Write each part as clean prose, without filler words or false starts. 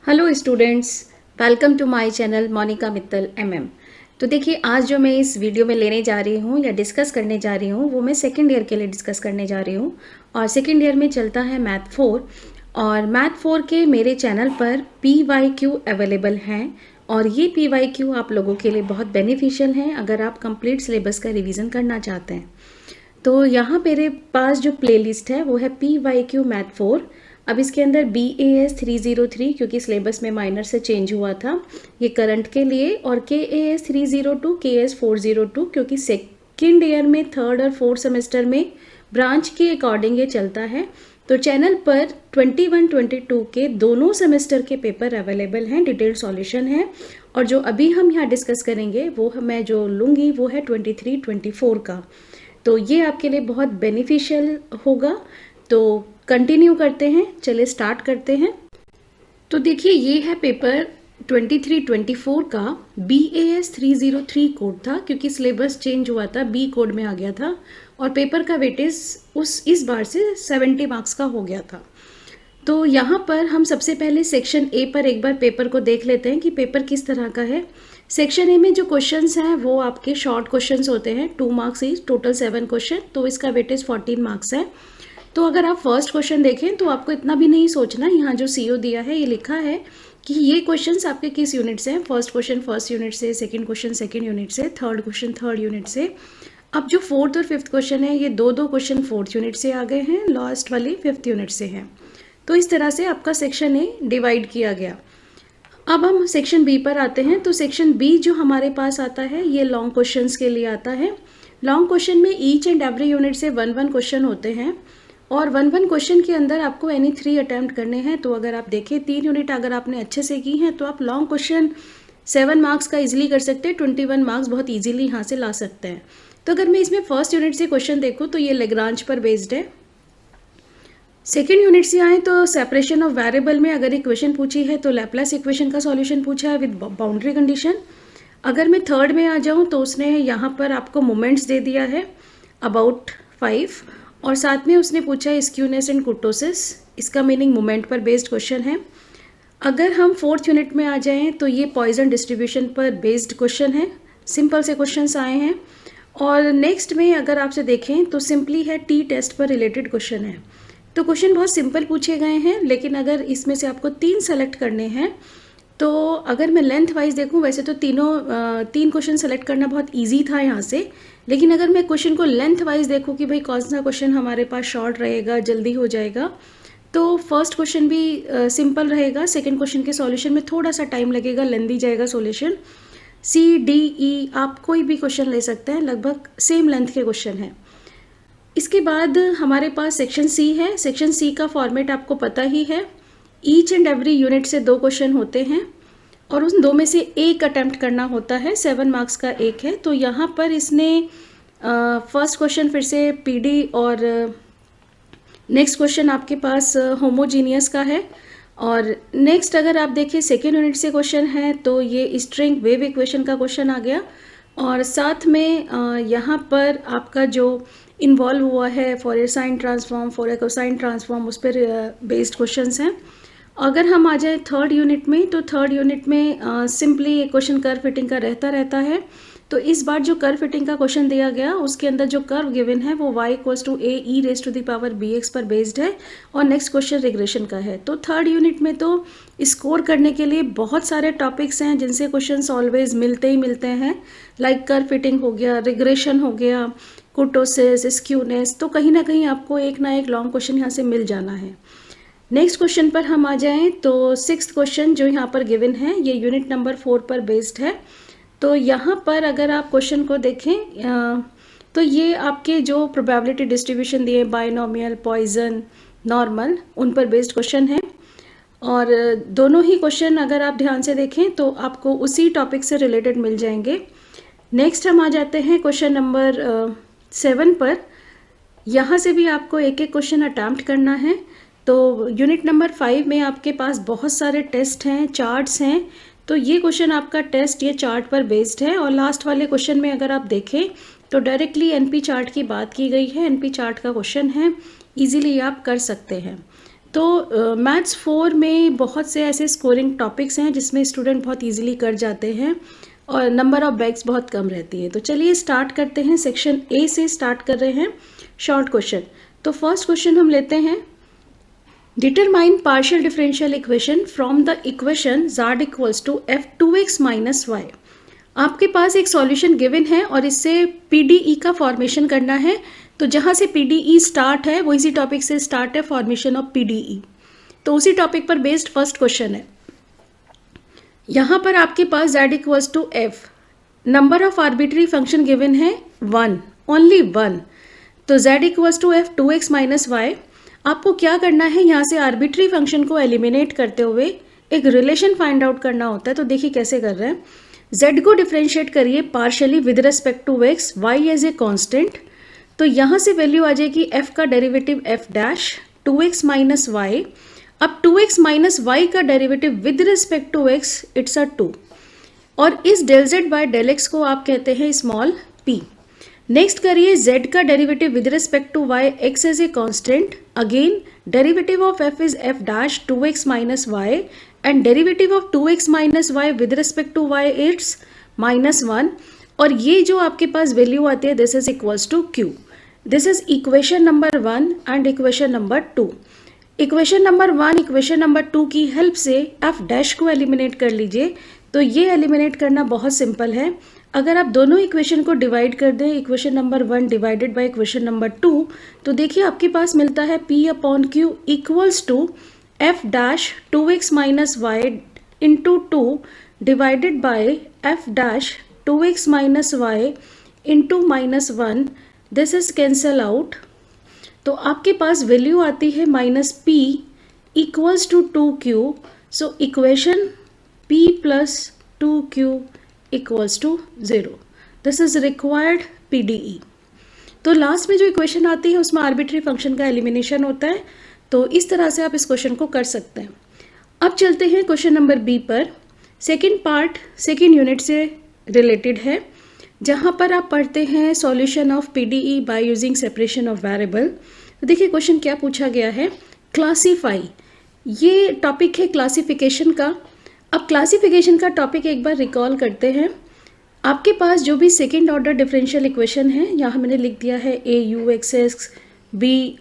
Hello students, welcome to my channel Monika Mittal MM. तो देखिए, आज जो मैं इस वीडियो में लेने जा रही हूँ या डिस्कस करने जा रही हूँ वो मैं सेकेंड ईयर के लिए डिस्कस करने जा रही हूँ। और सेकेंड ईयर में चलता है मैथ 4। और मैथ 4 के मेरे चैनल पर PYQ अवेलेबल हैं और ये PYQ आप लोगों के लिए बहुत बेनिफिशियल हैं अगर आप कंप्लीट सिलेबस का रिवीजन करना चाहते हैं। तो यहाँ मेरे पास जो प्लेलिस्ट है वो है PYQ मैथ 4। अब इसके अंदर BAS 303 क्योंकि सिलेबस में माइनर से चेंज हुआ था, ये करंट के लिए, और KAS 302, KS 402 क्योंकि सेकेंड ईयर में थर्ड और फोर्थ सेमेस्टर में ब्रांच के अकॉर्डिंग ये चलता है। तो चैनल पर 21-22 के दोनों सेमेस्टर के पेपर अवेलेबल हैं, डिटेल्ड सॉल्यूशन है। और जो अभी हम यहाँ डिस्कस करेंगे वो मैं जो लूँगी वो है 23-24 का। तो ये आपके लिए बहुत बेनिफिशियल होगा। तो कंटिन्यू करते हैं, चलिए स्टार्ट करते हैं। तो देखिए, ये है पेपर 23-24 का। BAS 303 कोड था क्योंकि सिलेबस चेंज हुआ था, B कोड में आ गया था और पेपर का वेटेज इस बार से 70 मार्क्स का हो गया था। तो यहाँ पर हम सबसे पहले सेक्शन ए पर एक बार पेपर को देख लेते हैं कि पेपर किस तरह का है। सेक्शन ए में जो क्वेश्चंस हैं वो आपके शॉर्ट क्वेश्चंस होते हैं, 2 मार्क्स ईच, टोटल 7 क्वेश्चन, तो इसका वेटेज 14 मार्क्स है। तो अगर आप फर्स्ट क्वेश्चन देखें तो आपको इतना भी नहीं सोचना, यहाँ जो CO दिया है ये लिखा है कि ये क्वेश्चंस आपके किस यूनिट से हैं। फर्स्ट क्वेश्चन फर्स्ट यूनिट से, सेकंड क्वेश्चन सेकंड यूनिट से, थर्ड क्वेश्चन थर्ड यूनिट से। अब जो फोर्थ और फिफ्थ क्वेश्चन है ये दो क्वेश्चन फोर्थ यूनिट से आ गए हैं, लास्ट वाली फिफ्थ यूनिट से हैं। तो इस तरह से आपका सेक्शन ए डिवाइड किया गया। अब हम सेक्शन बी पर आते हैं। तो सेक्शन बी जो हमारे पास आता है ये लॉन्ग क्वेश्चंस के लिए आता है। लॉन्ग क्वेश्चन में ईच एंड एवरी यूनिट से 1-1 क्वेश्चन होते हैं और 1-1 क्वेश्चन के अंदर आपको एनी 3 अटैम्प्ट करने हैं। तो अगर आप देखें 3 यूनिट अगर आपने अच्छे से की हैं तो आप लॉन्ग क्वेश्चन 7 मार्क्स का इजीली कर सकते हैं, 21 मार्क्स बहुत इजीली यहाँ से ला सकते हैं। तो अगर मैं इसमें फर्स्ट यूनिट से क्वेश्चन देखूँ तो ये लेग्रांज पर बेस्ड है। सेकेंड यूनिट से आए तो सेपरेशन ऑफ वेरिएबल में अगर इक्वेशन पूछी है तो लैप्लेस इक्वेशन का सॉल्यूशन पूछा है विद बाउंड्री कंडीशन। अगर मैं थर्ड में आ जाऊँ तो उसने यहाँ पर आपको मोमेंट्स दे दिया है अबाउट 5 और साथ में उसने पूछा है स्क्यूनेस एंड कुर्टोसिस, इसका मीनिंग मोमेंट पर बेस्ड क्वेश्चन है। अगर हम फोर्थ यूनिट में आ जाएँ तो ये पॉइजन डिस्ट्रीब्यूशन पर बेस्ड क्वेश्चन है, सिंपल से क्वेश्चन आए हैं। और नेक्स्ट में अगर आपसे देखें तो सिंपली है T टेस्ट पर रिलेटेड क्वेश्चन है। तो क्वेश्चन बहुत सिंपल पूछे गए हैं, लेकिन अगर इसमें से आपको 3 सेलेक्ट करने हैं तो अगर मैं लेंथ वाइज देखूं वैसे तो तीन क्वेश्चन सेलेक्ट करना बहुत इजी था यहाँ से, लेकिन अगर मैं क्वेश्चन को लेंथ वाइज देखूं कि भाई कौन सा क्वेश्चन हमारे पास शॉर्ट रहेगा, जल्दी हो जाएगा, तो फर्स्ट क्वेश्चन भी सिंपल रहेगा, सेकेंड क्वेश्चन के सॉल्यूशन में थोड़ा सा टाइम लगेगा, लेंदी जाएगा सॉल्यूशन। C, D, E आप कोई भी क्वेश्चन ले सकते हैं, लगभग सेम लेंथ के क्वेश्चन हैं। इसके बाद हमारे पास सेक्शन सी है। सेक्शन सी का फॉर्मेट आपको पता ही है, ईच एंड एवरी यूनिट से 2 क्वेश्चन होते हैं और उन 2 में से एक अटेम्प्ट करना होता है, 7 मार्क्स का एक है। तो यहाँ पर इसने फर्स्ट क्वेश्चन फिर से PD और नेक्स्ट क्वेश्चन आपके पास होमोजीनियस का है। और नेक्स्ट अगर आप देखिए सेकेंड यूनिट से क्वेश्चन है तो ये स्ट्रिंग वेव इक्वेशन का क्वेश्चन आ गया और साथ में यहाँ पर आपका जो इन्वॉल्व हुआ है फॉरियर साइन ट्रांसफॉर्म, फॉरियर कोसाइन ट्रांसफॉर्म, उस पर बेस्ड क्वेश्चंस हैं। अगर हम आ जाए थर्ड यूनिट में तो थर्ड यूनिट में सिंपली एक क्वेश्चन कर्व फिटिंग का रहता है। तो इस बार जो कर्व फिटिंग का क्वेश्चन दिया गया उसके अंदर जो कर्व गिवन है वो y=ae⁻⁴ पर बेस्ड है और नेक्स्ट क्वेश्चन रिग्रेशन का है। तो थर्ड यूनिट में तो स्कोर करने के लिए बहुत सारे टॉपिक्स हैं जिनसे क्वेश्चंस ऑलवेज मिलते ही मिलते हैं, लाइक कर्व फिटिंग हो गया, रिग्रेशन हो गया, कुर्टोसिस, स्क्यूनेस, तो कहीं ना कहीं आपको एक ना एक लॉन्ग क्वेश्चन यहाँ से मिल जाना है। नेक्स्ट क्वेश्चन पर हम आ जाएं तो 6th क्वेश्चन जो यहाँ पर गिवन है ये यूनिट नंबर 4 पर बेस्ड है। तो यहाँ पर अगर आप क्वेश्चन को देखें तो ये आपके जो प्रोबेबिलिटी डिस्ट्रीब्यूशन दिए, बाइनोमियल, पॉइजन, नॉर्मल, उन पर बेस्ड क्वेश्चन है। और दोनों ही क्वेश्चन अगर आप ध्यान से देखें तो आपको उसी टॉपिक से रिलेटेड मिल जाएंगे। नेक्स्ट हम आ जाते हैं क्वेश्चन नंबर 7 पर। यहाँ से भी आपको एक एक क्वेश्चन अटैम्प्ट करना है। तो यूनिट नंबर 5 में आपके पास बहुत सारे टेस्ट हैं, चार्ट्स हैं, तो ये क्वेश्चन आपका टेस्ट ये चार्ट पर बेस्ड है। और लास्ट वाले क्वेश्चन में अगर आप देखें तो डायरेक्टली NP चार्ट की बात की गई है, NP चार्ट का क्वेश्चन है, इजीली आप कर सकते हैं। तो मैथ्स 4 में बहुत से ऐसे स्कोरिंग टॉपिक्स हैं जिसमें स्टूडेंट बहुत इजीली कर जाते हैं और नंबर ऑफ बैग्स बहुत कम रहती है। तो चलिए स्टार्ट करते हैं। सेक्शन ए से स्टार्ट कर रहे हैं, शॉर्ट क्वेश्चन। तो फर्स्ट क्वेश्चन हम लेते हैं, determine partial differential equation from the equation z equals to f 2x minus Y. आपके पास एक सॉल्यूशन गिवन है और इससे पीडीई का फॉर्मेशन करना है। तो जहाँ से पीडीई स्टार्ट है वो इसी टॉपिक से स्टार्ट है, फॉर्मेशन ऑफ पीडीई। तो उसी टॉपिक पर बेस्ड फर्स्ट क्वेश्चन है। यहाँ पर आपके पास z equals to f, number of arbitrary function given है 1, ओनली 1। तो z equals to f 2x minus Y. आपको क्या करना है, यहाँ से आर्बिट्री फंक्शन को एलिमिनेट करते हुए एक रिलेशन फाइंड आउट करना होता है। तो देखिए कैसे कर रहे हैं। z को डिफ्रेंशिएट करिए partially with respect to x, y as a constant. तो यहाँ से वैल्यू आ जाएगी f का derivative f dash 2x minus Y. अब 2x माइनस वाई का derivative with respect to x it's a 2, और इस del z by del x को आप कहते हैं स्मॉल p। नेक्स्ट करिए z का derivative with respect to y, x as a constant. Again derivative of f is f dash 2x minus Y and derivative of 2x minus y with respect to y it's -1। और ये जो आपके पास value आती है this is equals to q। this is equation number 1 and equation number 2। equation number 1 equation number 2 की help से f dash को एलिमिनेट कर लीजिए। तो ये एलिमिनेट करना बहुत सिंपल है। अगर आप दोनों इक्वेशन को डिवाइड कर दें, equation number 1 divided by equation number 2, तो देखिए आपके पास मिलता है p upon q equals to f dash 2x minus y into 2 divided by f dash 2x minus y into -1। this is cancel out। तो आपके पास वैल्यू आती है minus p equals to 2q। So equation p plus 2q equals to 0। This is required PDE. तो last में जो equation आती है उसमें आर्बिट्री फंक्शन का एलिमिनेशन होता है। तो इस तरह से आप इस क्वेश्चन को कर सकते हैं। अब चलते हैं क्वेश्चन नंबर बी पर। सेकंड पार्ट सेकंड यूनिट से रिलेटेड है, जहां पर आप पढ़ते हैं solution of PDE bye using separation of variable. तो देखिए क्वेश्चन क्या पूछा गया है, क्लासीफाई। ये टॉपिक है क्लासिफिकेशन का। अब क्लासिफिकेशन का टॉपिक एक बार रिकॉल करते हैं। आपके पास जो भी सेकेंड ऑर्डर डिफरेंशियल इक्वेशन है, यहाँ मैंने लिख दिया है A U X X, B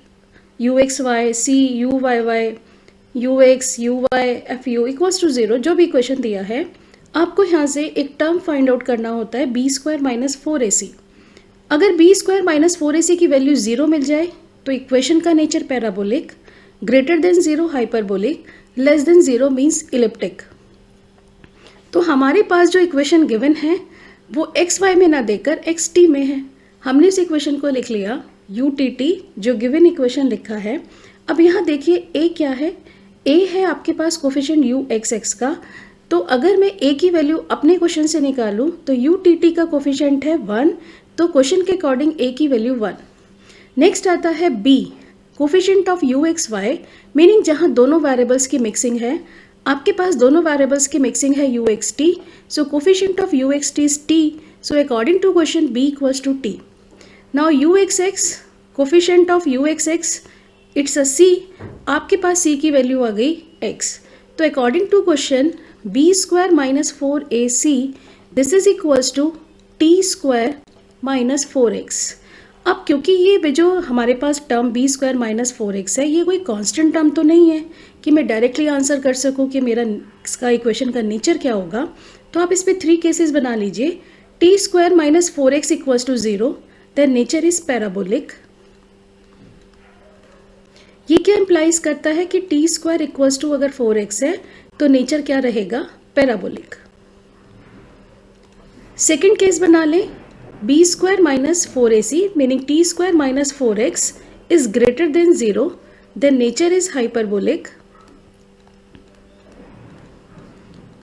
U x Y, C U Y Y, U X U Y F U equals to 0, जो भी इक्वेशन दिया है, आपको यहाँ से एक टर्म फाइंड आउट करना होता है बी स्क्वायर माइनस 4ac। अगर बी स्क्वायर माइनस 4ac की वैल्यू 0 मिल जाए तो इक्वेशन का nature parabolic, greater than 0 hyperbolic, less than 0 means elliptic. तो हमारे पास जो इक्वेशन गिवन है वो एक्स वाई में ना देकर एक्स टी में है। हमने इस इक्वेशन को लिख लिया यू टी टी, जो गिवन इक्वेशन लिखा है। अब यहाँ देखिए ए क्या है, ए है आपके पास कोफिशिएंट यू एक्स एक्स का। तो अगर मैं ए की वैल्यू अपने क्वेश्चन से निकालूँ तो यू टी टी का कोफिशिएंट है 1, तो क्वेश्चन के अकॉर्डिंग ए की वैल्यू 1। नेक्स्ट आता है B, coefficient of U x Y, meaning जहाँ दोनों वेरिएबल्स की मिक्सिंग है। आपके पास दोनों वेरिएबल्स की मिक्सिंग है U X T, so coefficient of U X T is T, so according to question B equals to T. Now U X X, coefficient of U X X it's a C, आपके पास C की value आ गई x। तो according to question B square minus 4ac this is equals to T square minus 4x। अब क्योंकि ये जो हमारे पास term B square minus 4x है, ये कोई कांस्टेंट टर्म तो नहीं है कि मैं डायरेक्टली आंसर कर सकूं कि मेरा इसका इक्वेशन का नेचर क्या होगा। तो आप इस पर 3 केसेस बना लीजिए। T square minus 4x equals to 0, then nature is parabolic. ये क्या इम्प्लाइज करता है कि टी स्क्वायर इक्वल्स टू अगर 4x है तो नेचर क्या रहेगा, पैराबोलिक। सेकेंड केस बना लें, B square minus 4ac meaning T square minus 4x is greater than 0, then nature is hyperbolic.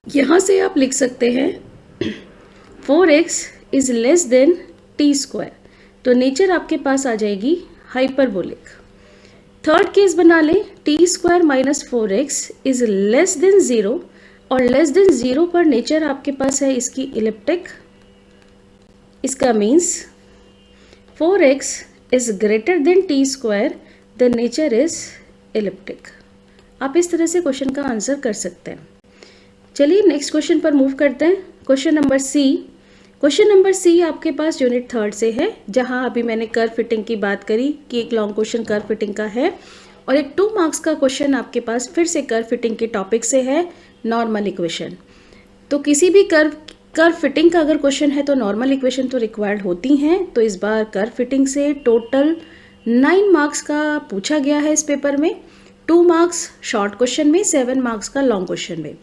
यहां से आप लिख सकते हैं 4x is less than T square, तो नेचर आपके पास आ जाएगी हाइपरबोलिक। थर्ड केस बना लें, T square minus 4x is less than 0, और लेस देन 0 पर नेचर आपके पास है इसकी इलिप्टिक। इसका means 4x is greater then T square, the nature is elliptic. आप इस तरह से क्वेश्चन का आंसर कर सकते हैं। चलिए नेक्स्ट क्वेश्चन पर मूव करते हैं। Question number C. Question number C आपके पास यूनिट 3 से है, जहां अभी मैंने कर्व फिटिंग की बात करी कि एक लॉन्ग क्वेश्चन कर्व फिटिंग का है, और एक 2 मार्क्स का क्वेश्चन आपके पास फिर से कर्व फिटिंग के टॉपिक से है, नॉर्मल इक्वेशन। तो किसी भी कर्व फिटिंग का अगर क्वेश्चन है तो नॉर्मल इक्वेशन तो रिक्वायर्ड होती हैं। तो इस बार कर्व फिटिंग से टोटल 9 मार्क्स का पूछा गया है इस पेपर में, 2 मार्क्स शॉर्ट क्वेश्चन में, 7 मार्क्स का लॉन्ग क्वेश्चन में।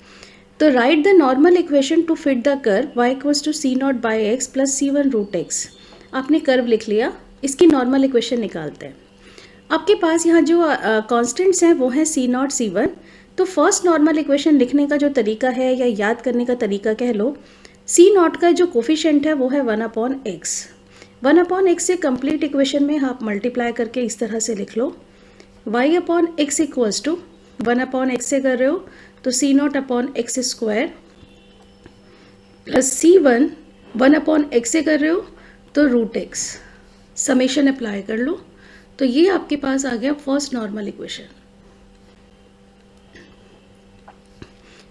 तो write the normal equation to fit the curve y equals to c0 by x plus c1 root x. आपने कर्व लिख लिया, इसकी नॉर्मल इक्वेशन निकालते हैं। आपके पास यहाँ जो कॉन्स्टेंट्स हैं वो हैं c0 c1। तो फर्स्ट नॉर्मल इक्वेशन लिखने का जो तरीका है या याद करने का तरीका कह लो, c0 का जो कोफिशिएंट है वो है 1/x। 1/x से कंप्लीट इक्वेशन में आप मल्टीप्लाई करके इस तरह से लिख लो, y/x इक्वल्स टू 1/x से कर रहे हो तो c0/x square plus c1 1/x से कर रहे हो तो रूट एक्स। समेशन अप्लाई कर लो, तो ये आपके पास आ गया फर्स्ट नॉर्मल इक्वेशन।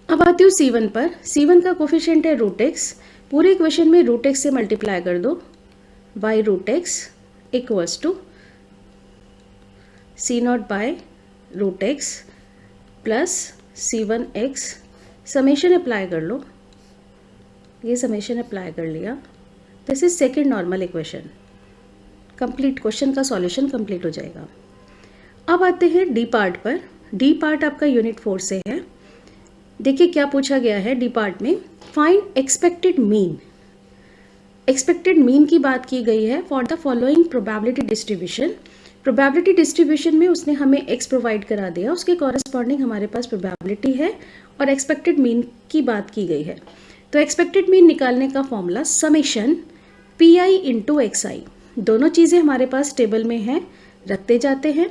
अब आती हूँ c1 पर। c1 का कोफिशिएंट है रूट एक्स, पूरे इक्वेशन में रूट एक्स से मल्टीप्लाई कर दो, by root x equals to c0 by root x plus c1x। Summation apply कर लो, ये समेशन अप्लाई कर लिया। This is second normal equation. Complete question का सॉल्यूशन कंप्लीट हो जाएगा। अब आते हैं डी पार्ट पर। डी पार्ट आपका यूनिट 4 से है। देखिए क्या पूछा गया है डी पार्ट में, find expected mean. Expected mean की बात की गई है for the following probability distribution. Probability distribution में उसने हमें x प्रोवाइड करा दिया, उसके कॉरेस्पॉन्डिंग हमारे पास प्रोबेबिलिटी है और एक्सपेक्टेड मीन की बात की गई है। तो एक्सपेक्टेड मीन निकालने का formula summation pi into xi। दोनों चीज़ें हमारे पास टेबल में हैं, रखते जाते हैं।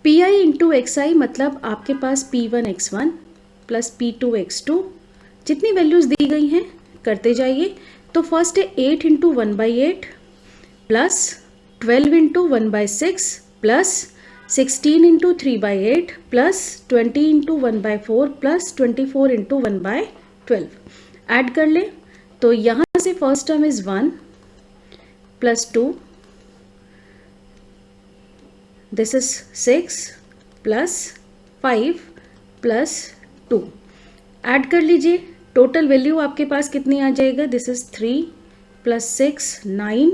pi इंटू xi मतलब आपके पास p1 x1 plus p2 x2, जितनी वैल्यूज़ दी गई हैं करते जाइए। तो फर्स्ट है 8 into 1/8 plus 12 into 1/6 plus 16 into 3/8 plus 20 into 1/4 plus 24 into 1/12। Add कर ले तो यहाँ से first term is 1 plus 2, this is 6 plus 5 plus 2। Add कर लीजिए, टोटल वैल्यू आपके पास कितनी आ जाएगा, this is 3 plus 6 9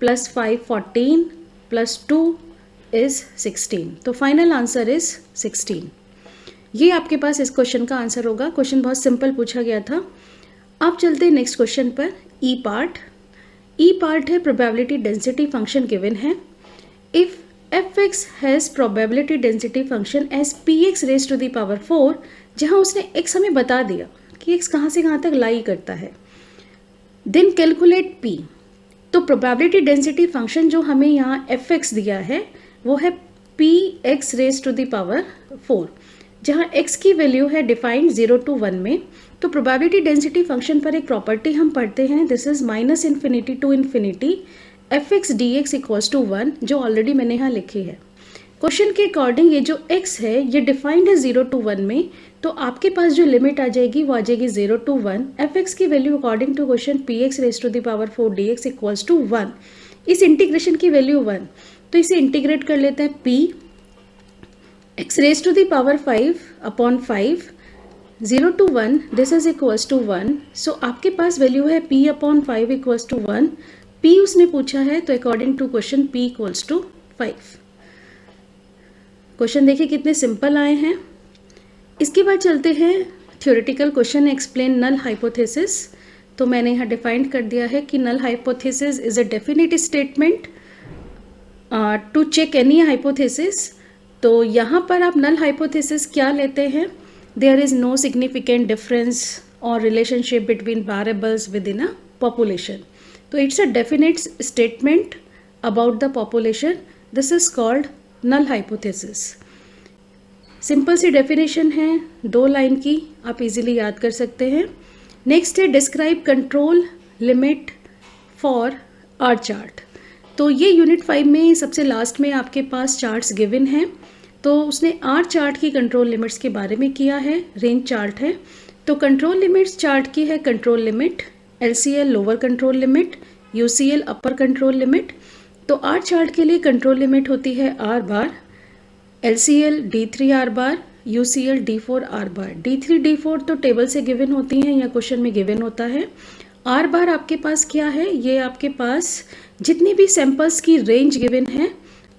plus 5 14 plus 2 is 16। तो फाइनल आंसर इज 16। ये आपके पास इस क्वेश्चन का आंसर होगा। क्वेश्चन बहुत सिंपल पूछा गया था। आप चलते हैं नेक्स्ट क्वेश्चन पर, ई पार्ट। ई पार्ट है प्रोबेबिलिटी डेंसिटी फंक्शन गिवन है। If fx has probability density function as px raise to the power 4, जहाँ उसने x हमें बता दिया कि x कहाँ से कहाँ तक लाई करता है, देन कैलकुलेट p। तो प्रोबेबिलिटी डेंसिटी फंक्शन जो हमें यहाँ fx दिया है वो है px raise to the power 4, जहाँ x की वैल्यू है डिफाइंड 0 to 1 में। तो प्रोबेबिलिटी डेंसिटी फंक्शन पर एक प्रॉपर्टी हम पढ़ते हैं, this is -∞ to ∞ fx dx equals to 1, जो ऑलरेडी मैंने यहाँ लिखी है। क्वेश्चन के अकॉर्डिंग ये जो x है ये डिफाइंड है 0 to 1 में, तो आपके पास जो लिमिट आ जाएगी वो आ जाएगी 0 to 1। fx की value according to question px raise to the power 4 dx equals to 1। इस इंटीग्रेशन की वैल्यू 1, तो इसे इंटीग्रेट कर लेते हैं p x raise to the power 5/5 0 to 1, this is equals to 1। So आपके पास वैल्यू है p/5 इक्वल्स टू 1। p उसने पूछा है तो according to question p equals to 5। Question देखिए कितने सिंपल आए हैं। इसके बाद चलते हैं theoretical question, explain null hypothesis. तो मैंने यहाँ डिफाइंड कर दिया है कि null hypothesis is a definite statement to check any hypothesis. तो यहाँ पर आप नल हाइपोथेसिस क्या लेते हैं, there is no significant difference और relationship between variables within a population. तो it's a definite statement about the population, this is called null hypothesis. Simple सी डेफिनेशन है, 2 लाइन की, आप इजीली याद कर सकते हैं। नेक्स्ट है describe control limit for R chart. तो ये यूनिट 5 में सबसे लास्ट में आपके पास चार्ट्स गिवन हैं। तो उसने आर चार्ट की कंट्रोल लिमिट्स के बारे में किया है, रेंज चार्ट है। तो कंट्रोल लिमिट्स चार्ट की है control limit, LCL lower control limit, UCL upper control limit. तो आर चार्ट के लिए कंट्रोल लिमिट होती है R बार, LCL D3 R बार, UCL D4 R बार। D3 D4 तो टेबल से गिवन होती हैं या क्वेश्चन में गिवन होता है। R बार आपके पास क्या है, ये आपके पास जितनी भी सैंपल्स की रेंज गिवन है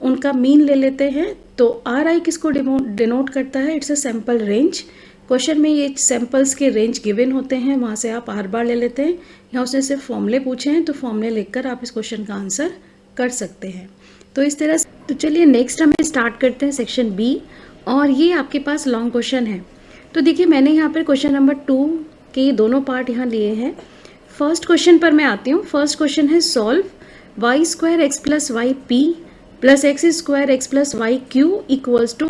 उनका मीन ले लेते हैं। तो RI किसको डिनोट करता है, it's a sample range. Question में ये सैंपल्स के रेंज गिवन होते हैं, वहाँ से आप R बार ले लेते हैं। यहाँ उसने सिर्फ फॉर्मूले पूछे हैं तो फॉर्मूले लिखकर आप इस क्वेश्चन का आंसर कर सकते हैं। तो इस तरह से, तो चलिए नेक्स्ट हम स्टार्ट करते हैं सेक्शन बी, और ये आपके पास लॉन्ग क्वेश्चन है। तो देखिए मैंने यहाँ पर क्वेश्चन नंबर 2 के दोनों पार्ट यहाँ लिए हैं। फर्स्ट क्वेश्चन पर मैं आती हूँ। फर्स्ट क्वेश्चन है solve y² x + yp + x² x + yq =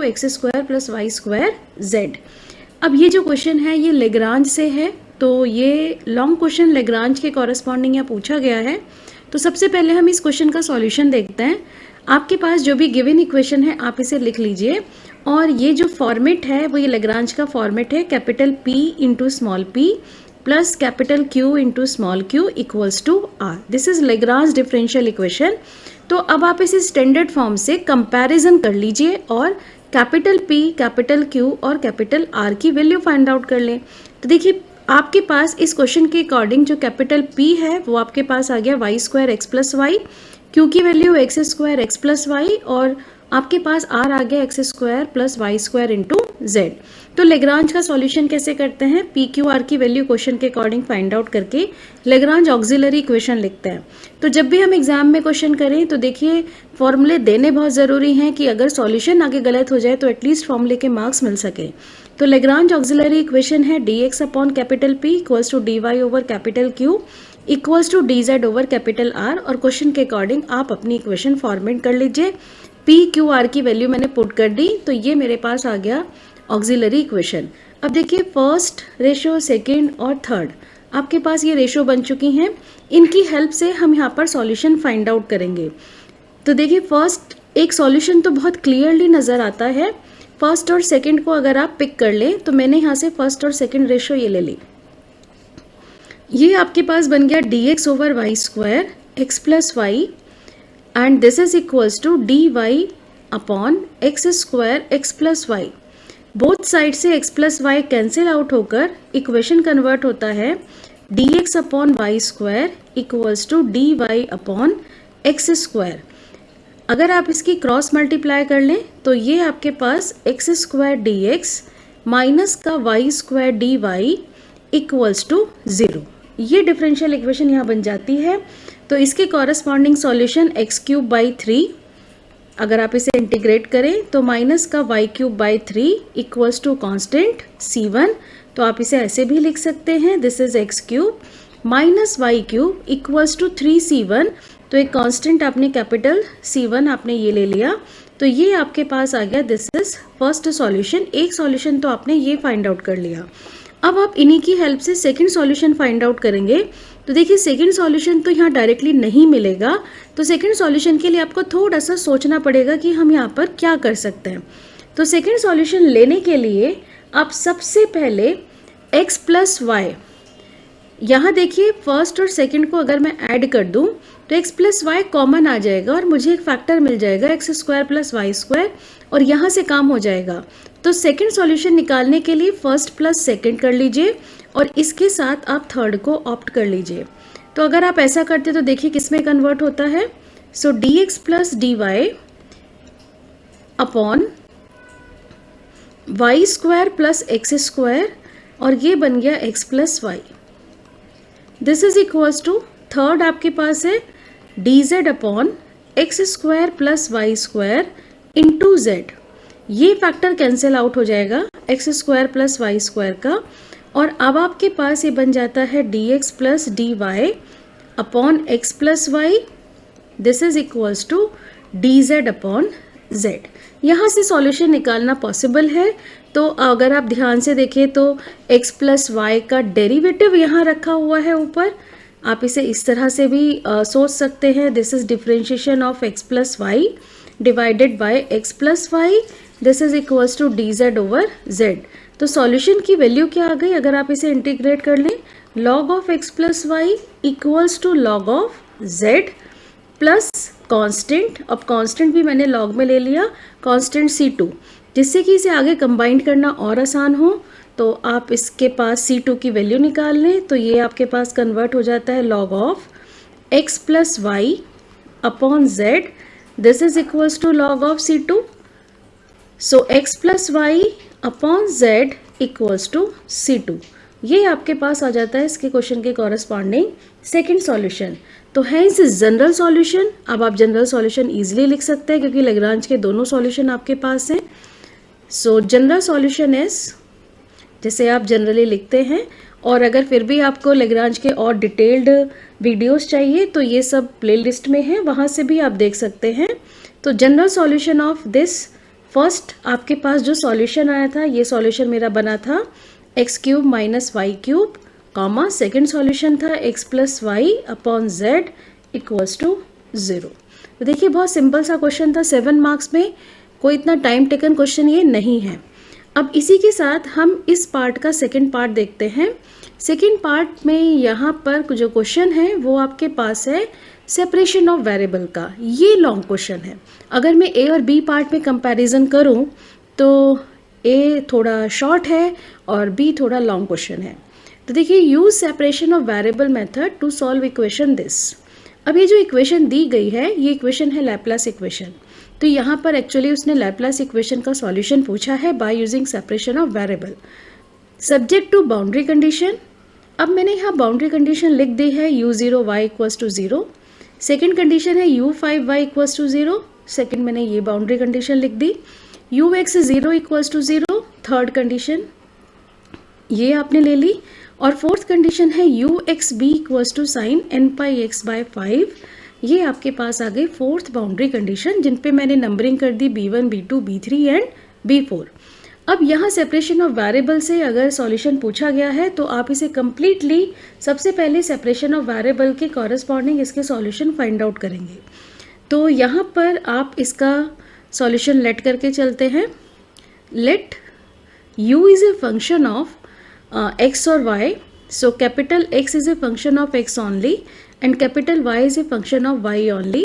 x² + y² z। अब ये जो क्वेश्चन है ये लेग्रांज से है, तो ये लॉन्ग क्वेश्चन लेग्रांज के कॉरस्पॉन्डिंग यहाँ पूछा गया है। तो सबसे पहले हम इस क्वेश्चन का सॉल्यूशन देखते हैं। आपके पास जो भी गिवन इक्वेशन है आप इसे लिख लीजिए, और ये जो फॉर्मेट है वो ये लेग्रांज का फॉर्मेट है, capital P × small p plus capital Q × small q = R। This is Lagrange differential equation. तो अब आप इसे स्टैंडर्ड फॉर्म से कंपैरिजन कर लीजिए और कैपिटल P, कैपिटल Q और कैपिटल R की वैल्यू फाइंड आउट कर लें। तो देखिए आपके पास इस क्वेश्चन के अकॉर्डिंग जो कैपिटल P है वो आपके पास आ गया y² x + y, Q की वैल्यू x² x + y, और आपके पास R आ गया x² + y² × z। तो लेग्रांज का सॉल्यूशन कैसे करते हैं, PQR की वैल्यू क्वेश्चन के अकॉर्डिंग फाइंड आउट करके लेग्रांज ऑक्सिलरी इक्वेशन लिखते हैं। तो जब भी हम एग्जाम में क्वेश्चन करें तो देखिए फॉर्मूले देने बहुत ज़रूरी हैं कि अगर सॉल्यूशन आगे गलत हो जाए तो एटलीस्ट फॉर्मूले के मार्क्स मिल सके। तो लेग्रांज ऑक्सिलरी इक्वेशन है dx/P = dy/Q = dz/R, और क्वेश्चन के अकॉर्डिंग आप अपनी इक्वेशन फॉर्मेट कर लीजिए। PQR की वैल्यू मैंने पुट कर दी, तो ये मेरे पास आ गया ऑक्सिलरी इक्वेशन। अब देखिए फर्स्ट रेशो, सेकेंड और थर्ड आपके पास ये रेशो बन चुकी हैं। इनकी हेल्प से हम यहाँ पर सॉल्यूशन फाइंड आउट करेंगे। तो देखिए फर्स्ट एक सॉल्यूशन तो बहुत क्लियरली नज़र आता है। फर्स्ट और सेकेंड को अगर आप पिक कर लें तो मैंने यहाँ से फर्स्ट और सेकेंड रेशो ये ले ली। ये आपके पास बन गया dx/y² x + y and this is equals to dy/x² x + y। Both side से x + y कैंसिल आउट होकर इक्वेशन कन्वर्ट होता है dx/y² = dy/x²। अगर आप इसकी क्रॉस मल्टीप्लाई कर लें तो ये आपके पास x² dx माइनस का y² dy = 0। ये डिफरेंशियल इक्वेशन यहाँ बन जाती है। तो इसके कॉरस्पॉन्डिंग सॉल्यूशन x³ 3, अगर आप इसे इंटीग्रेट करें तो माइनस का y³ 3 = कांस्टेंट C1। तो आप इसे ऐसे भी लिख सकते हैं, this is x³ minus y³ = 3C1। तो एक कांस्टेंट आपने कैपिटल C1 आपने ये ले लिया, तो ये आपके पास आ गया, दिस इज फर्स्ट सॉल्यूशन। एक सॉल्यूशन तो आपने ये फाइंड आउट कर लिया। अब आप इन्हीं की हेल्प से सेकंड सॉल्यूशन फाइंड आउट करेंगे। तो देखिए सेकंड सॉल्यूशन तो यहाँ डायरेक्टली नहीं मिलेगा, तो सेकंड सॉल्यूशन के लिए आपको थोड़ा सा सोचना पड़ेगा कि हम यहाँ पर क्या कर सकते हैं। तो सेकंड सॉल्यूशन लेने के लिए आप सबसे पहले x + y, यहाँ देखिए फर्स्ट और सेकंड को अगर मैं ऐड कर दूँ तो x + y कॉमन आ जाएगा और मुझे एक फैक्टर मिल जाएगा x² + y², और यहाँ से काम हो जाएगा। तो सेकंड सॉल्यूशन निकालने के लिए फर्स्ट प्लस सेकंड कर लीजिए और इसके साथ आप थर्ड को ऑप्ट कर लीजिए। तो अगर आप ऐसा करते तो देखिए किस में कन्वर्ट होता है। सो dx + dy upon y² + x², और ये बन गया x + y। This is equals to third आपके पास है dz upon x² + y² into z। ये फैक्टर कैंसिल आउट हो जाएगा x² + y² का, और अब आपके पास ये बन जाता है dx + dy upon x + y। This is equals to dz upon z। यहाँ से सॉल्यूशन निकालना पॉसिबल है। तो अगर आप ध्यान से देखें तो x + y का डेरिवेटिव यहाँ रखा हुआ है ऊपर, आप इसे इस तरह से भी सोच सकते हैं। This is differentiation of x + y divided by x + y this is equals to D Z over Z. तो सॉल्यूशन की वैल्यू क्या आ गई अगर आप इसे इंटीग्रेट कर लें, log of x plus y equals to log of z plus constant. अब कांस्टेंट भी मैंने log में ले लिया, कांस्टेंट C2, जिससे कि इसे आगे कंबाइन करना और आसान हो। तो आप इसके पास C2 की वैल्यू निकाल लें, तो ये आपके पास कन्वर्ट हो जाता है log of x plus y upon z, this is equals to log of C2। So x plus y upon z equals to C2। ये आपके पास आ जाता है इसके क्वेश्चन के कॉरस्पॉन्डिंग सेकंड सॉल्यूशन। तो है इस जनरल सॉल्यूशन। अब आप जनरल सॉल्यूशन इजीली लिख सकते हैं क्योंकि लैग्रांज के दोनों सॉल्यूशन आपके पास हैं। सो जनरल सॉल्यूशन इज, जैसे आप जनरली लिखते हैं, और अगर फिर भी आपको लैग्रांज के और डिटेल्ड वीडियोस चाहिए तो ये सब प्लेलिस्ट में है, वहाँ से भी आप देख सकते हैं। तो general solution of this, first आपके पास जो सॉल्यूशन आया था, ये सॉल्यूशन मेरा बना था x cube minus y cube, comma second solution था x plus y upon z equals to 0। तो देखिए बहुत सिंपल सा क्वेश्चन था, 7 मार्क्स में, कोई इतना टाइम टेकन क्वेश्चन ये नहीं है। अब इसी के साथ हम इस पार्ट का सेकंड पार्ट देखते हैं। सेकंड पार्ट में यहाँ पर जो क्वेश्चन है वो आपके पास है सेपरेशन ऑफ वेरिएबल का। ये लॉन्ग क्वेश्चन है। अगर मैं ए और बी पार्ट में कंपैरिजन करूँ तो ए थोड़ा शॉर्ट है और बी थोड़ा लॉन्ग क्वेश्चन है। तो देखिए, use separation of variable method to solve equation this. अब ये जो इक्वेशन दी गई है ये इक्वेशन है लैप्लास इक्वेशन। तो यहाँ पर एक्चुअली उसने लैप्लास इक्वेशन का सॉल्यूशन पूछा है by using separation of variable subject to boundary condition. अब मैंने यहाँ बाउंड्री कंडीशन लिख दी है u0 y equals to 0। Second condition है u5 y equals to 0। Second मैंने ये बाउंड्री कंडीशन लिख दी। ux 0 equals to 0, third condition ये आपने ले ली। और फोर्थ कंडीशन है ux b equals to sine n pi x by 5। ये आपके पास आ गई फोर्थ बाउंड्री कंडीशन, जिन पे मैंने नंबरिंग कर दी b1 b2 b3 and b4। अब यहाँ सेपरेशन ऑफ वेरिएबल से अगर सॉल्यूशन पूछा गया है तो आप इसे कम्प्लीटली सबसे पहले सेपरेशन ऑफ वेरिएबल के कॉरस्पॉन्डिंग इसके सॉल्यूशन फाइंड आउट करेंगे। तो यहाँ पर आप इसका सॉल्यूशन लेट करके चलते हैं। Let u is a function of x और y, so capital X is a function of x only and capital Y is a function of y only।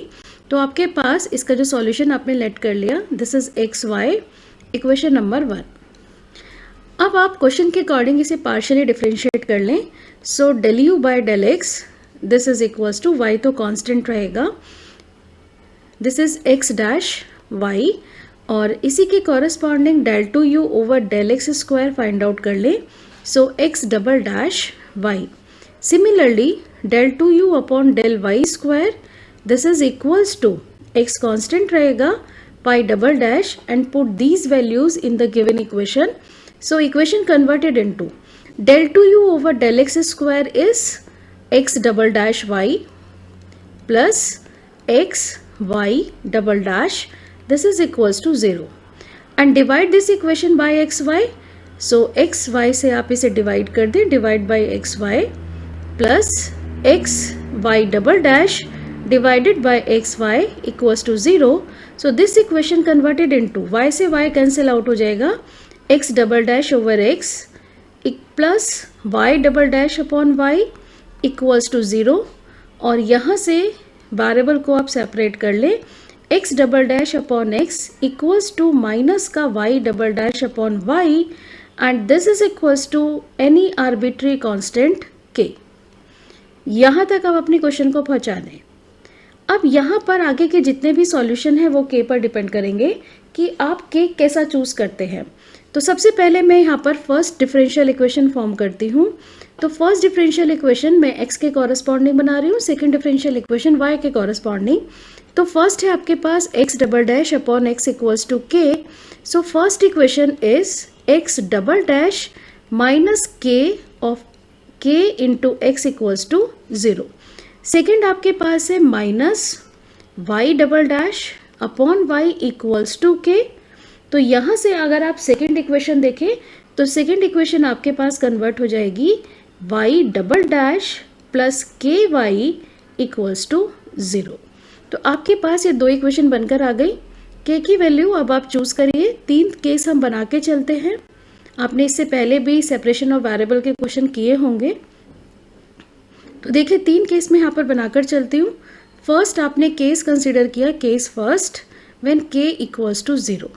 तो आपके पास इसका जो सॉल्यूशन आपने लेट कर लिया, this is x y, equation number 1। अब आप क्वेश्चन के अकॉर्डिंग इसे पार्शियली डिफरेंशिएट कर लें। So del u by del x, this is equals to y तो कांस्टेंट रहेगा, this is x dash y, और इसी के corresponding del two u over del x square find out कर लें। So x double dash y, similarly del 2u upon del y square, this is equals to x constant रहेगा, pi double dash, and put these values in the given equation. So equation converted into del 2u over del x square is x double dash y plus x y double dash, this is equals to 0, and divide this equation by x y. So x y से आप इसे divide कर दें, divide by x y plus x y double dash divided by x y equals to 0। So this equation converted into y से y cancel out हो जाएगा, x double dash over x plus y double dash upon y equals to 0, और यहाँ से variable को आप separate कर लें, x double dash upon x equals to minus का y double dash upon y, and this is equals to any arbitrary constant k। यहाँ तक आप अपने क्वेश्चन को पहुँचा दें। अब यहाँ पर आगे के जितने भी सॉल्यूशन हैं वो k पर डिपेंड करेंगे कि आप k कैसा चूज़ करते हैं। तो सबसे पहले मैं यहाँ पर फर्स्ट डिफरेंशियल इक्वेशन फॉर्म करती हूँ। तो फर्स्ट डिफरेंशियल इक्वेशन मैं x के कॉरस्पॉन्डिंग बना रही हूँ, सेकेंड डिफरेंशियल इक्वेशन y के कॉरस्पॉन्डिंग। तो फर्स्ट है आपके पास x double dash upon x equals to k। So first equation is x double dash minus k of k into x equals to 0। Second आपके पास है minus y double dash upon y equals to k। तो यहाँ से अगर आप second equation देखें तो सेकेंड इक्वेशन आपके पास कन्वर्ट हो जाएगी y डबल डैश प्लस के वाई इक्वल्स टू 0। तो आपके पास ये दो इक्वेशन बनकर आ गई। के की वैल्यू अब आप चूज़ करिए। 3 केस हम बना के चलते हैं। आपने इससे पहले भी सेपरेशन ऑफ वेरिएबल के क्वेश्चन किए होंगे। तो देखिए 3 केस में यहाँ पर बनाकर चलती हूँ। फर्स्ट आपने केस कंसिडर किया, case first when k equals to 0।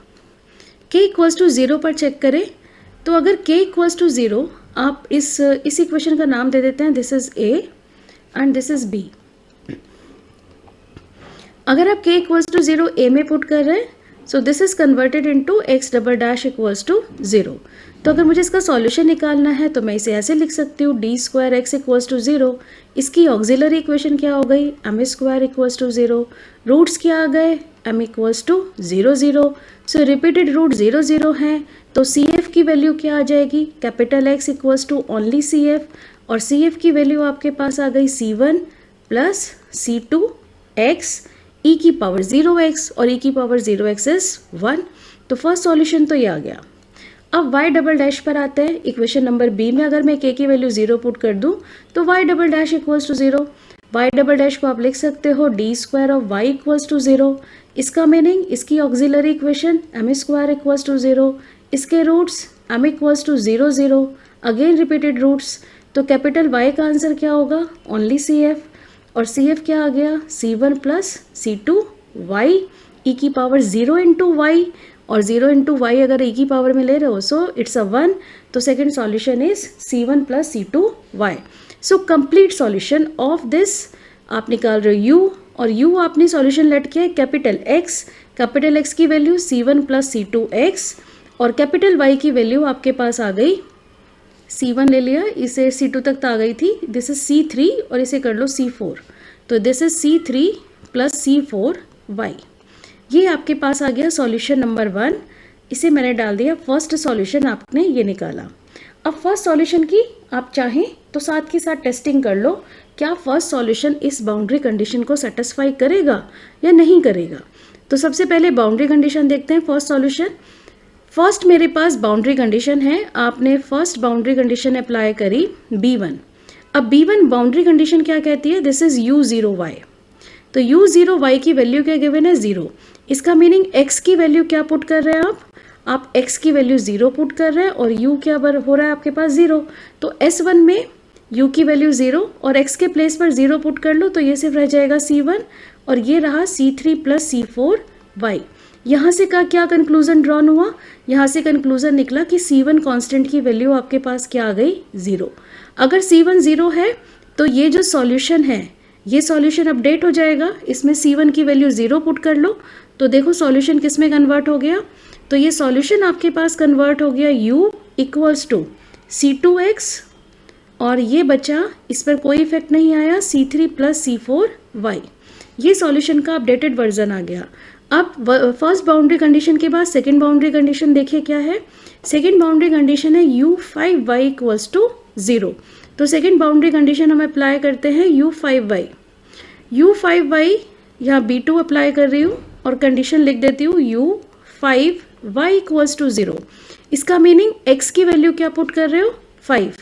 k equals to 0 पर चेक करें। तो अगर k इक्वल्स टू 0, आप इस इक्वेशन का नाम दे देते हैं, this is a and this is b। अगर आप k इक्वल्स टू 0 a में पुट कर रहे हैं, so this is converted into x double dash equals to 0। तो अगर मुझे इसका सॉल्यूशन निकालना है तो मैं इसे ऐसे लिख सकती हूँ, D square x equals to 0। इसकी ऑक्सिलरी इक्वेशन क्या हो गई, M square equals to 0। Roots क्या आ गए, m equals to 0 0। So repeated root 0 0 हैं, तो सी एफ की वैल्यू क्या आ जाएगी, capital X equals to only C F, और सी एफ की वैल्यू आपके पास आ गई C1 प्लस C2x e की पावर 0x, और e की पावर 0x इज 1। तो फर्स्ट सॉल्यूशन तो ये आ गया। अब y डबल डैश पर आते हैं। इक्वेशन नंबर बी में अगर मैं k की वैल्यू 0 पुट कर दूं तो y double dash equals to 0। y double dash को आप लिख सकते हो D square of y equals to 0। इसका मीनिंग, इसकी auxiliary equation m square equals to 0। इसके roots m equals to 0 0, again repeated roots. तो कैपिटल Y का आंसर क्या होगा, ओनली CF, और CF क्या आ गया, C1 प्लस C2y e की पावर 0 इंटू वाई, और 0 इंटू वाई अगर e की पावर में ले रहे हो सो इट्स अ 1। तो second solution is C1 plus C2y। So complete solution of this आप निकाल रहे हो u, और u आपने सॉल्यूशन लेट किया है कैपिटल X की वैल्यू C1 प्लस C2x, और कैपिटल Y की वैल्यू आपके पास आ गई, C1 ले लिया, इसे C2 तक आ गई थी, दिस इज C3, और इसे कर लो C4। तो this is C3 plus C4y। ये आपके पास आ गया सॉल्यूशन नंबर 1। इसे मैंने डाल दिया, फर्स्ट सॉल्यूशन आपने ये निकाला। अब फर्स्ट सॉल्यूशन की आप चाहें तो साथ के साथ टेस्टिंग कर लो, क्या फर्स्ट सॉल्यूशन इस बाउंड्री कंडीशन को सेटिस्फाई करेगा या नहीं करेगा। तो सबसे पहले बाउंड्री कंडीशन देखते हैं फर्स्ट सॉल्यूशन। फर्स्ट मेरे पास बाउंड्री कंडीशन है, आपने फर्स्ट बाउंड्री कंडीशन अप्लाई करी B1। अब B1 बाउंड्री कंडीशन क्या कहती है, दिस इज U0y। तो U0y की वैल्यू क्या गिवन है, 0। इसका मीनिंग x की वैल्यू क्या पुट कर रहे हैं आप x की वैल्यू 0 पुट कर रहे हैं, और u क्या हो रहा है आपके पास 0। तो S1 में u की वैल्यू 0 और x के प्लेस पर 0 पुट कर लो, तो ये सिर्फ रह जाएगा C1, और ये रहा C3 प्लस C4y। यहाँ से का क्या कंक्लूजन ड्रॉन हुआ, यहाँ से कंक्लूजन निकला कि C1 कांस्टेंट की वैल्यू आपके पास क्या आ गई, 0। अगर C1 0 है तो ये जो सॉल्यूशन है ये सॉल्यूशन अपडेट हो जाएगा, इसमें C1 की वैल्यू 0 पुट कर लो, तो देखो सॉल्यूशन किस में कन्वर्ट हो गया। तो ये सॉल्यूशन आपके पास कन्वर्ट हो गया u इक्वल्स टू C2x, और ये बचा, इस पर कोई इफेक्ट नहीं आया, C3 प्लस C4y। ये सॉल्यूशन का अपडेटेड वर्जन आ गया। अब फर्स्ट बाउंड्री कंडीशन के बाद सेकेंड बाउंड्री कंडीशन देखिए क्या है। सेकेंड बाउंड्री कंडीशन है U5y इक्वल्स टू 0। तो सेकेंड बाउंड्री कंडीशन हम अप्लाई करते हैं U5y। U5y यहाँ B2 अप्लाई कर रही हूँ और कंडीशन लिख देती हूँ U5y इक्वल्स टू 0। इसका मीनिंग x की वैल्यू क्या पुट कर रहे हो, 5।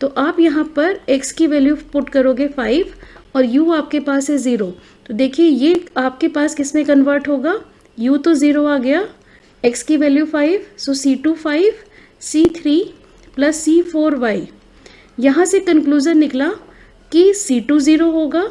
तो आप यहाँ पर x की वैल्यू पुट करोगे 5, और u आपके पास है 0। तो देखिए ये आपके पास किस में कन्वर्ट होगा, u तो 0 आ गया, x की वैल्यू 5, सो C2 5, C3 प्लस C4y। यहाँ से कंक्लूजन निकला कि C2 0 होगा,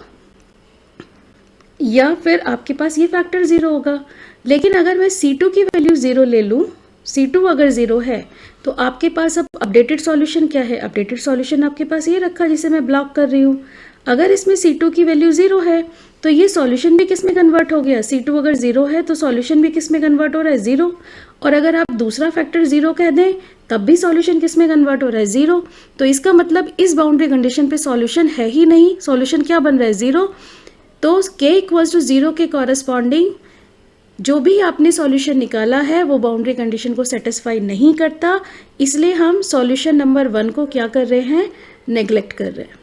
या फिर आपके पास ये फैक्टर 0 होगा। लेकिन अगर मैं C2 की वैल्यू 0 ले लूँ, C2 अगर 0 है तो आपके पास अब अपडेटेड सॉल्यूशन क्या है, अपडेटेड सॉल्यूशन आपके पास ये रखा जिसे मैं ब्लॉक कर रही हूँ। अगर इसमें C2 की वैल्यू 0 है तो ये सॉल्यूशन भी किस में कन्वर्ट हो गया, C2 अगर 0 है तो सॉल्यूशन भी किस में कन्वर्ट हो रहा है, 0। और अगर आप दूसरा फैक्टर 0 कह दें तब भी सॉल्यूशन किस में कन्वर्ट हो रहा है, 0। तो इसका मतलब इस बाउंड्री कंडीशन पे सॉल्यूशन है ही नहीं, सॉल्यूशन क्या बन रहा है, 0। तो k इक्वल्स टू 0 के कॉरस्पॉन्डिंग जो भी आपने सॉल्यूशन निकाला है वो बाउंड्री कंडीशन को सेटिस्फाई नहीं करता, इसलिए हम सॉल्यूशन नंबर 1 को क्या कर रहे हैं, नेग्लेक्ट कर रहे हैं।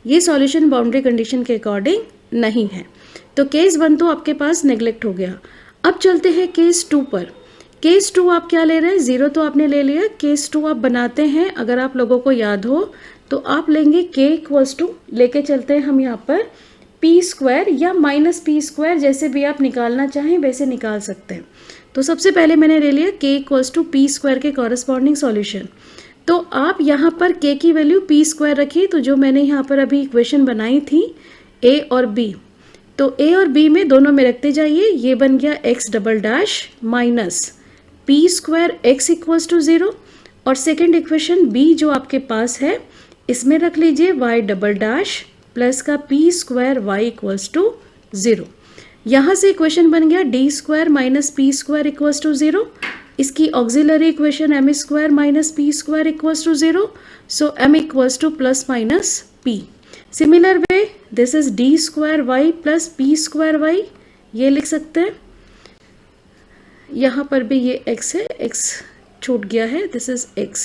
ये सॉल्यूशन बाउंड्री कंडीशन के अकॉर्डिंग नहीं है, तो केस 1 तो आपके पास नेग्लेक्ट हो गया। अब चलते हैं केस 2 पर। केस 2 आप क्या ले रहे हैं, 0 तो आपने ले लिया। केस 2 आप बनाते हैं, अगर आप लोगों को याद हो तो आप लेंगे k इक्वल्स टू, लेके चलते हैं हम यहाँ पर पी स्क्वायर या माइनस पी स्क्वायर, जैसे भी आप निकालना चाहें वैसे निकाल सकते हैं। तो सबसे पहले मैंने ले लिया के इक्वल्स टू पी स्क्वायर के कॉरस्पॉन्डिंग सॉल्यूशन। तो आप यहाँ पर के की वैल्यू पी स्क्वायर रखिए। तो जो मैंने यहाँ पर अभी इक्वेशन बनाई थी ए और बी, तो ए और बी में दोनों में रखते जाइए। ये बन गया x double dash minus P square x equals to 0, और सेकेंड इक्वेशन बी जो आपके पास है इसमें रख लीजिए वाई डबल डैश प्लस का P square y equals to 0। यहाँ से इक्वेशन बन गया D square minus P square equals to 0। इसकी auxiliary equation M square minus P square equals to 0। So M equals to plus minus P. Similar way this is D square y plus P square y, ये लिख सकते हैं। यहाँ पर भी ये x है, x छूट गया है, दिस इज x।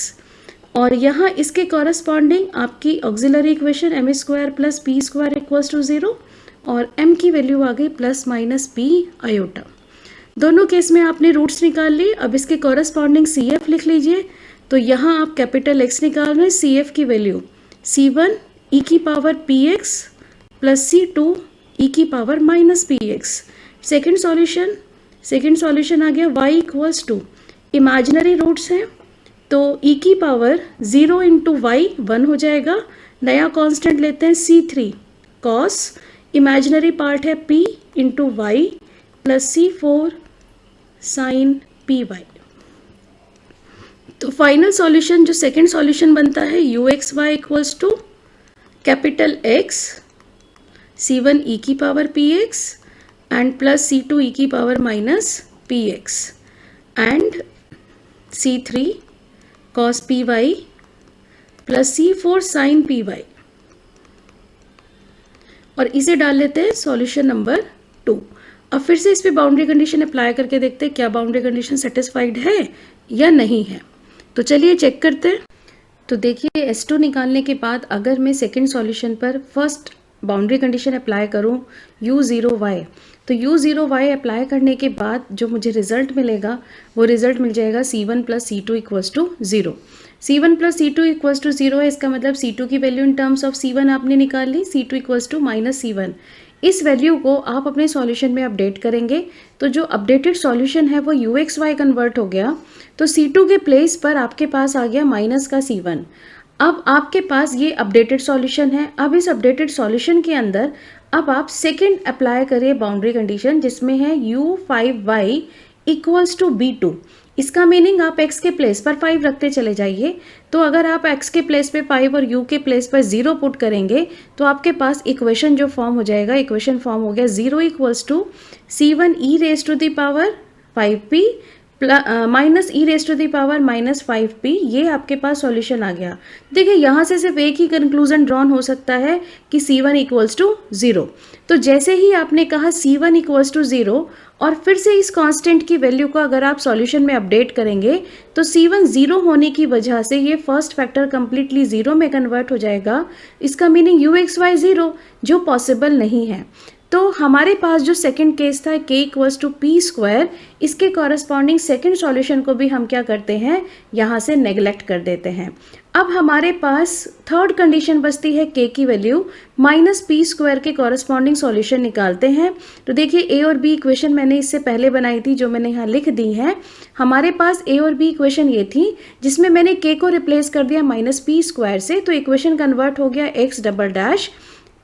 और यहाँ इसके कॉरस्पॉन्डिंग आपकी auxiliary equation M square plus P square equals to 0, और m की वैल्यू आ गई प्लस माइनस पी आयोटा। दोनों केस में आपने रूट्स निकाल लिए। अब इसके कॉरस्पॉन्डिंग सी एफ लिख लीजिए। तो यहाँ आप कैपिटल X निकाल रहे हैं, सी एफ की वैल्यू C1 e की power px plus C2 e की power minus p x. Second solution आ गया y equals to, imaginary roots हैं तो e की पावर 0 इंटू वाई 1 हो जाएगा। नया कांस्टेंट लेते हैं C3 cos, इमेजिनरी पार्ट है p into y plus C4 sine P y. तो फाइनल सॉल्यूशन जो सेकेंड सॉल्यूशन बनता है U x y equals to capital X C1 e की power px and plus C2 e की power minus px and C3 cos py plus C4 sin py, और इसे डाल लेते हैं सॉल्यूशन नंबर 2। अब फिर से इस पे बाउंड्री कंडीशन अप्लाई करके देखते हैं क्या बाउंड्री कंडीशन सेटिस्फाइड है या नहीं है। तो चलिए चेक करते हैं। तो देखिए S2 निकालने के बाद अगर मैं सेकेंड सॉल्यूशन पर फर्स्ट बाउंड्री कंडीशन अप्लाई करूं u0y, तो u0y अप्लाई करने के बाद जो मुझे रिजल्ट मिलेगा वो रिजल्ट मिल जाएगा C1 plus C2 equals to 0। C1 plus C2 equals to 0 है, इसका मतलब C2 की value in terms of C1 आपने निकाल ली, C2 equals to minus C1। इस वैल्यू को आप अपने सॉल्यूशन में अपडेट करेंगे तो जो अपडेटेड सॉल्यूशन है वो UXY कन्वर्ट हो गया। तो C2 के प्लेस पर आपके पास आ गया माइनस का C1। अब आपके पास ये अपडेटेड सॉल्यूशन है। अब इस अपडेटेड सॉल्यूशन के अंदर अब आप सेकंड अप्लाई करिए बाउंड्री कंडीशन जिसमें है u5y इक्वल्स टू b2। इसका मीनिंग आप x के प्लेस पर 5 रखते चले जाइए। तो अगर आप x के प्लेस पे 5 और u के प्लेस पर 0 पुट करेंगे तो आपके पास इक्वेशन जो फॉर्म हो जाएगा, इक्वेशन फॉर्म हो गया 0 equals to C1 e raise to the power 5p minus E raise to the power minus 5p। ये आपके पास सॉल्यूशन आ गया। देखिए यहाँ से सिर्फ एक ही कंक्लूजन ड्रॉन हो सकता है कि C1 इक्वल्स टू 0। तो जैसे ही आपने कहा C1 इक्वल्स टू 0 और फिर से इस कांस्टेंट की वैल्यू को अगर आप सॉल्यूशन में अपडेट करेंगे तो C1 0 होने की वजह से ये फर्स्ट फैक्टर कंप्लीटली 0 में कन्वर्ट हो जाएगा। इसका मीनिंग UXY 0 जो पॉसिबल नहीं है। तो हमारे पास जो सेकंड केस था k equals to P square, इसके कॉरस्पॉन्डिंग सेकंड सॉल्यूशन को भी हम क्या करते हैं, यहाँ से नेग्लेक्ट कर देते हैं। अब हमारे पास थर्ड कंडीशन बचती है k की वैल्यू माइनस पी स्क्वायर के कॉरस्पॉन्डिंग सॉल्यूशन निकालते हैं। तो देखिए a और b इक्वेशन मैंने इससे पहले बनाई थी जो मैंने यहाँ लिख दी है। हमारे पास a और b इक्वेशन ये थी जिसमें मैंने k को रिप्लेस कर दिया माइनस पी स्क्वायर से, तो इक्वेशन कन्वर्ट हो गया x double dash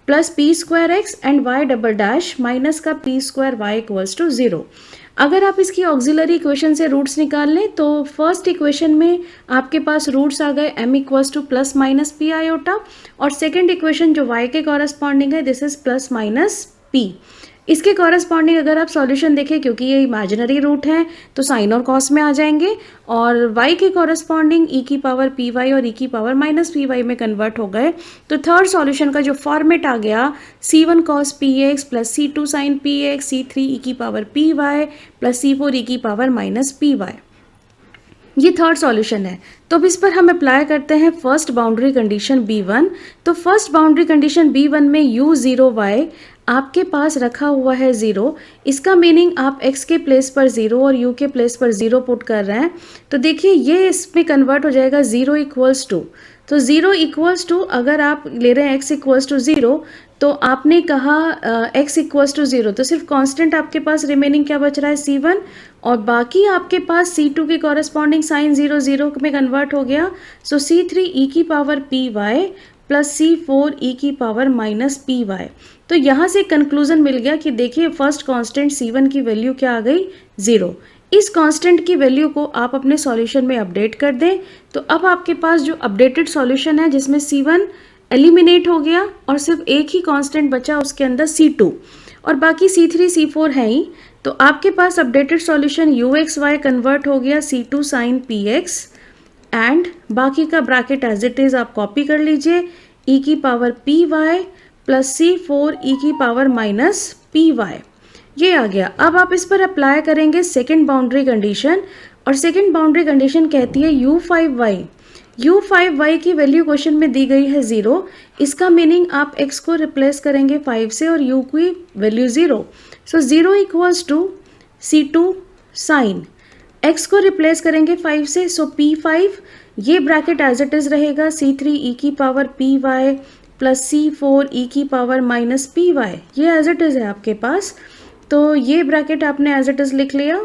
plus P square x and y double dash minus का P square y equals to 0। अगर आप इसकी ऑक्सिलरी इक्वेशन से रूट्स निकाल लें तो फर्स्ट इक्वेशन में आपके पास रूट्स आ गए m equals to plus minus P iota, और सेकेंड इक्वेशन जो y के कॉरस्पॉन्डिंग है this is plus minus p। इसके कॉरस्पॉन्डिंग अगर आप सॉल्यूशन देखें, क्योंकि ये इमेजिनरी रूट है तो साइन और कॉस में आ जाएंगे, और y के कॉरस्पॉन्डिंग e की पावर पी वाई और e की पावर माइनस पी वाई में कन्वर्ट हो गए। तो थर्ड सॉल्यूशन का जो फॉर्मेट आ गया C1 cos px plus C2 sin px, C3 e की power P y plus C4 e की पावर माइनस पी वाई, ये थर्ड सॉल्यूशन है। तो अब इस पर हम अप्लाई करते हैं फर्स्ट बाउंड्री कंडीशन B1। तो फर्स्ट बाउंड्री कंडीशन B1 में u0y आपके पास रखा हुआ है 0। इसका मीनिंग आप x के प्लेस पर 0 और u के प्लेस पर 0 पुट कर रहे हैं। तो देखिए ये इसमें कन्वर्ट हो जाएगा 0 इक्वल्स टू, तो 0 इक्वल्स टू अगर आप ले रहे हैं x इक्वल्स टू 0 तो आपने कहा x इक्वल्स टू 0, तो सिर्फ कांस्टेंट आपके पास रिमेनिंग क्या बच रहा है C1, और बाकी आपके पास C2 के कॉरेस्पॉन्डिंग साइन 0 0 में कन्वर्ट हो गया। सो C3 e की power P y plus C4 e की पावर माइनस पी वाई। तो यहाँ से कंक्लूजन मिल गया कि देखिए फर्स्ट कांस्टेंट C1 की वैल्यू क्या आ गई 0। इस कांस्टेंट की वैल्यू को आप अपने सॉल्यूशन में अपडेट कर दें, तो अब आपके पास जो अपडेटेड सॉल्यूशन है जिसमें C1 एलिमिनेट हो गया और सिर्फ एक ही कांस्टेंट बचा उसके अंदर C2, और बाकी C3 C4 है ही। तो आपके पास अपडेटेड सॉल्यूशन UXY कन्वर्ट हो गया C2 साइन PX, एंड बाकी का ब्रैकेट एज इट इज आप कॉपी कर लीजिए, e की power PY plus C4 e की पावर माइनस PY, ये आ गया। अब आप इस पर अप्लाई करेंगे सेकेंड बाउंड्री कंडीशन, और सेकेंड बाउंड्री कंडीशन कहती है U5y की वैल्यू क्वेश्चन में दी गई है 0। इसका मीनिंग आप x को रिप्लेस करेंगे 5 से और u की value 0। So 0 equals to C2 sine, x को रिप्लेस करेंगे 5 से, सो P5, ये ब्रैकेट एज इट इज रहेगा C3 e की power PY plus C4 e की पावर माइनस PY, ये एज इट इज है आपके पास। तो ये ब्रैकेट आपने एज इट इज लिख लिया।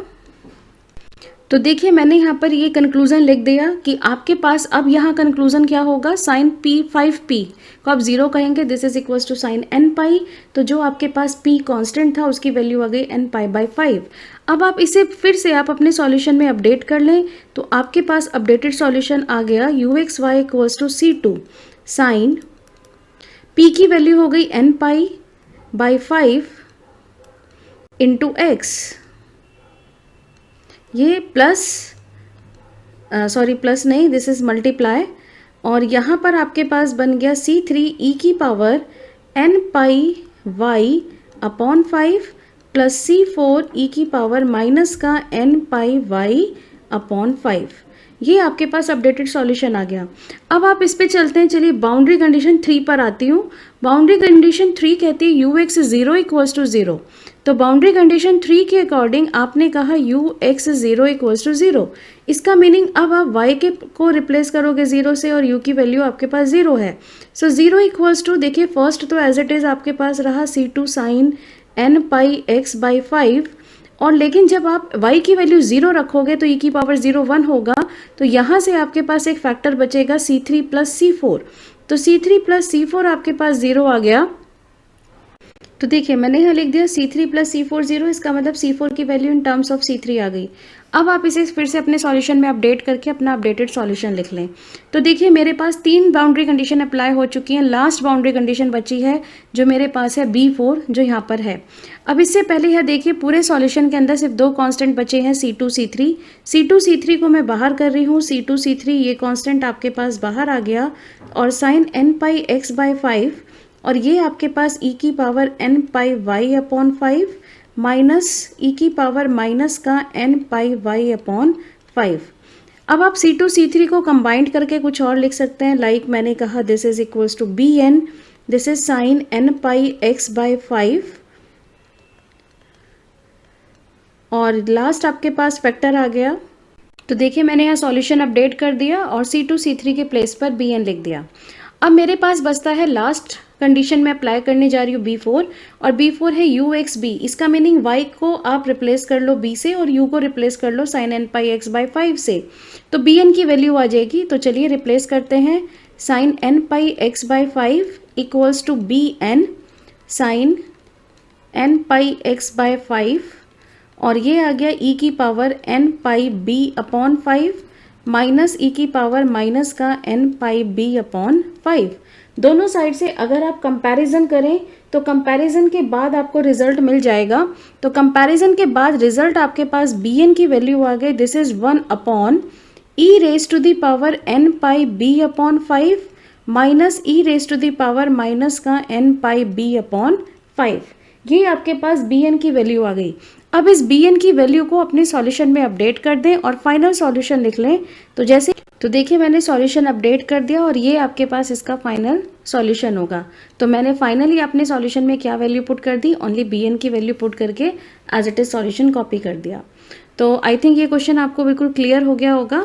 तो देखिए मैंने यहाँ पर ये कंक्लूजन लिख दिया कि आपके पास अब यहाँ कंक्लूजन क्या होगा, साइन P5P को आप 0 कहेंगे, this is equals to sine n pi. तो जो आपके पास P कांस्टेंट था उसकी वैल्यू आ गई n पाई बाई 5। अब आप इसे फिर से आप अपने सॉल्यूशन में अपडेट कर लें, तो आपके पास अपडेटेड सॉल्यूशन आ गया UXY equals to C2 sine P की वैल्यू हो गई n pi by 5 into x, ये प्लस प्लस नहीं, दिस इज मल्टीप्लाई, और यहाँ पर आपके पास बन गया C3 e की power n pi y upon 5 plus C4 e की पावर माइनस का n पाई y अपॉन 5। ये आपके पास अपडेटेड सॉल्यूशन आ गया। अब आप इस पे चलते हैं, चलिए बाउंड्री कंडीशन 3 पर आती हूँ। बाउंड्री कंडीशन 3 कहती है UX 0 इक्वल्स टू 0। तो बाउंड्री कंडीशन 3 के अकॉर्डिंग आपने कहा UX 0 इक्वल्स टू 0। इसका मीनिंग अब आप y के को रिप्लेस करोगे 0 से और u की वैल्यू आपके पास 0 है। सो 0 इक्वल्स टू, देखिए फर्स्ट तो एज इट इज आपके पास रहा C2 sine n pi x by 5, और लेकिन जब आप y की वैल्यू 0 रखोगे तो e की पावर 0 1 होगा, तो यहाँ से आपके पास एक फैक्टर बचेगा C3 प्लस C4। तो C3 प्लस C4 आपके पास 0 आ गया। तो देखिए मैंने यहाँ लिख दिया C3 प्लस C4 0, इसका मतलब C4 की value in terms of C3 आ गई। अब आप इसे फिर से अपने सॉल्यूशन में अपडेट करके अपना अपडेटेड सॉल्यूशन लिख लें। तो देखिए मेरे पास 3 बाउंड्री कंडीशन अप्लाई हो चुकी हैं, लास्ट बाउंड्री कंडीशन बची है जो मेरे पास है B4, जो यहाँ पर है। अब इससे पहले यह देखिए पूरे सॉल्यूशन के अंदर सिर्फ 2 कांस्टेंट बचे हैं, C2 C3। C2 C3 को मैं बाहर कर रही हूँ, C2 C3 ये कांस्टेंट आपके पास बाहर आ गया, और sine n pi x by 5, और ये आपके पास e की power n pi y upon 5 minus e की पावर माइनस का n पाई y अपॉन 5। अब आप C2 C3 को कंबाइंड करके कुछ और लिख सकते हैं, लाइक मैंने कहा this is equals to bn, this is sine n pi x by 5, और लास्ट आपके पास फैक्टर आ गया। तो देखिए मैंने यहाँ सॉल्यूशन अपडेट कर दिया और C2 C3 के प्लेस पर bn लिख दिया। अब मेरे पास बचता है लास्ट कंडीशन में अप्लाई करने जा रही हूँ B4, और B4 है UXB। इसका मीनिंग y को आप रिप्लेस कर लो b से और u को रिप्लेस कर लो sine n pi x by 5 से, तो bn की वैल्यू आ जाएगी। तो चलिए रिप्लेस करते हैं, sine n pi x by 5 equals to bn sine n pi x by 5, और ये आ गया e की power n pi b upon 5 minus e की पावर माइनस का n पाई b अपॉन 5। दोनों साइड से अगर आप कंपैरिजन करें तो कंपैरिजन के बाद आपको रिजल्ट मिल जाएगा। तो कंपैरिजन के बाद रिजल्ट आपके पास bn की वैल्यू आ गई, this is 1 upon e raise to the power n pi b upon 5 minus e raise to the power minus का n पाई b अपॉन 5। ये आपके पास bn की वैल्यू आ गई। अब इस bn की वैल्यू को अपने सॉल्यूशन में अपडेट कर दें और फाइनल सॉल्यूशन लिख लें। तो देखिए मैंने सॉल्यूशन अपडेट कर दिया और ये आपके पास इसका फाइनल सॉल्यूशन होगा। तो मैंने फाइनली अपने सॉल्यूशन में क्या वैल्यू पुट कर दी, ओनली bn की वैल्यू पुट करके as it is solution copy कर दिया। तो आई थिंक ये क्वेश्चन आपको बिल्कुल क्लियर हो गया होगा।